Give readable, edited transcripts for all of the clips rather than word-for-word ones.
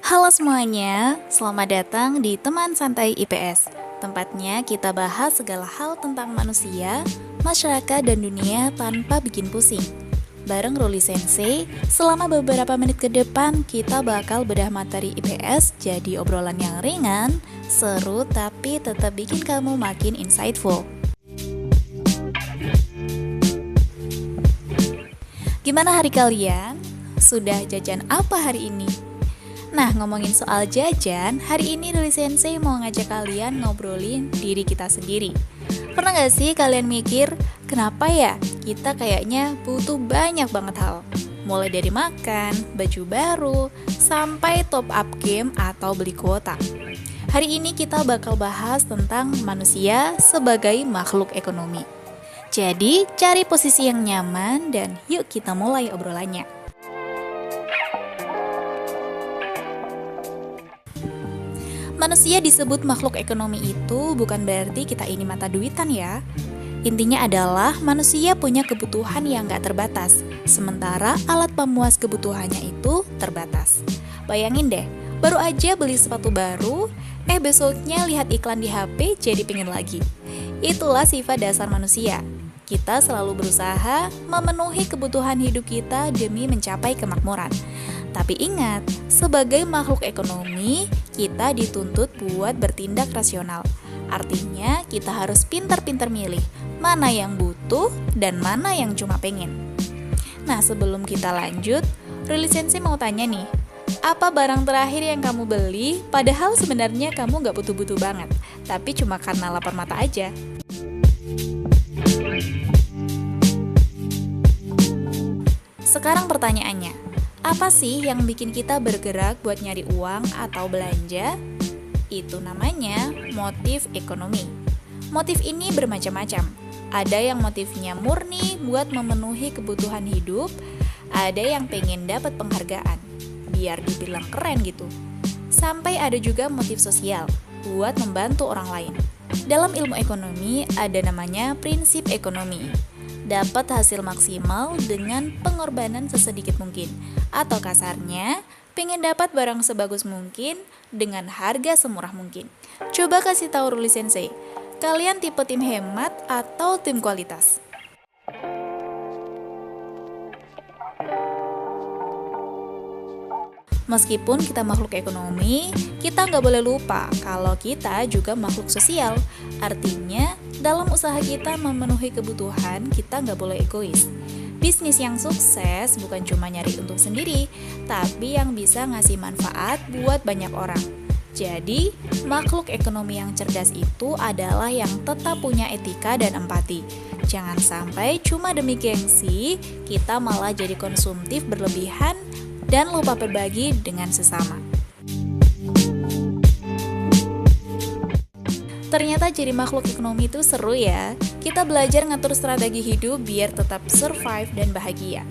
Halo semuanya, selamat datang di Teman Santai IPS. Tempatnya kita bahas segala hal tentang manusia, masyarakat, dan dunia tanpa bikin pusing. Bareng Ruli Sensei, selama beberapa menit ke depan kita bakal bedah materi IPS jadi obrolan yang ringan, seru, tapi tetap bikin kamu makin insightful. Gimana hari kalian? Sudah jajan apa hari ini? Nah, ngomongin soal jajan, hari ini Ruli Sensei mau ngajak kalian ngobrolin diri kita sendiri. Pernah gak sih kalian mikir, kenapa ya kita kayaknya butuh banyak banget hal? Mulai dari makan, baju baru, sampai top up game atau beli kuota. Hari ini kita bakal bahas tentang manusia sebagai makhluk ekonomi. Jadi, cari posisi yang nyaman dan yuk kita mulai obrolannya. Manusia disebut makhluk ekonomi itu bukan berarti kita ini mata duitan ya. Intinya adalah manusia punya kebutuhan yang gak terbatas, sementara alat pemuas kebutuhannya itu terbatas. Bayangin deh, baru aja beli sepatu baru, besoknya lihat iklan di HP jadi pengen lagi. Itulah sifat dasar manusia. Kita selalu berusaha memenuhi kebutuhan hidup kita demi mencapai kemakmuran. Tapi ingat, sebagai makhluk ekonomi, kita dituntut buat bertindak rasional. Artinya, kita harus pintar-pintar milih mana yang butuh dan mana yang cuma pengen. Nah, sebelum kita lanjut, Ruli Sensei mau tanya nih, apa barang terakhir yang kamu beli padahal sebenarnya kamu gak butuh-butuh banget, tapi cuma karena lapar mata aja? Sekarang pertanyaannya, apa sih yang bikin kita bergerak buat nyari uang atau belanja? Itu namanya motif ekonomi. Motif ini bermacam-macam. Ada yang motifnya murni buat memenuhi kebutuhan hidup, ada yang pengen dapat penghargaan, biar dibilang keren gitu. Sampai ada juga motif sosial, buat membantu orang lain. Dalam ilmu ekonomi ada namanya prinsip ekonomi. Dapat hasil maksimal dengan pengorbanan sesedikit mungkin. Atau kasarnya, pengen dapat barang sebagus mungkin dengan harga semurah mungkin. Coba kasih tahu Ruli Sensei, kalian tipe tim hemat atau tim kualitas? Meskipun kita makhluk ekonomi, kita nggak boleh lupa kalau kita juga makhluk sosial. Artinya, dalam usaha kita memenuhi kebutuhan, kita nggak boleh egois. Bisnis yang sukses bukan cuma nyari untung sendiri, tapi yang bisa ngasih manfaat buat banyak orang. Jadi, makhluk ekonomi yang cerdas itu adalah yang tetap punya etika dan empati. Jangan sampai cuma demi gengsi, kita malah jadi konsumtif berlebihan dan lupa berbagi dengan sesama. Ternyata jadi makhluk ekonomi itu seru ya. Kita belajar ngatur strategi hidup biar tetap survive dan bahagia.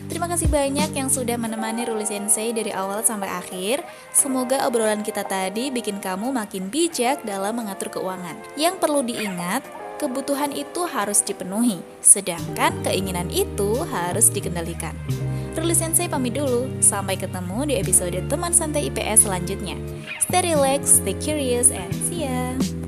Terima kasih banyak yang sudah menemani Ruli Sensei dari awal sampai akhir. Semoga obrolan kita tadi bikin kamu makin bijak dalam mengatur keuangan. Yang perlu diingat, kebutuhan itu harus dipenuhi, sedangkan keinginan itu harus dikendalikan. Ruli Sensei pamit dulu, sampai ketemu di episode Teman Santai IPS selanjutnya. Stay relax, stay curious, and see ya!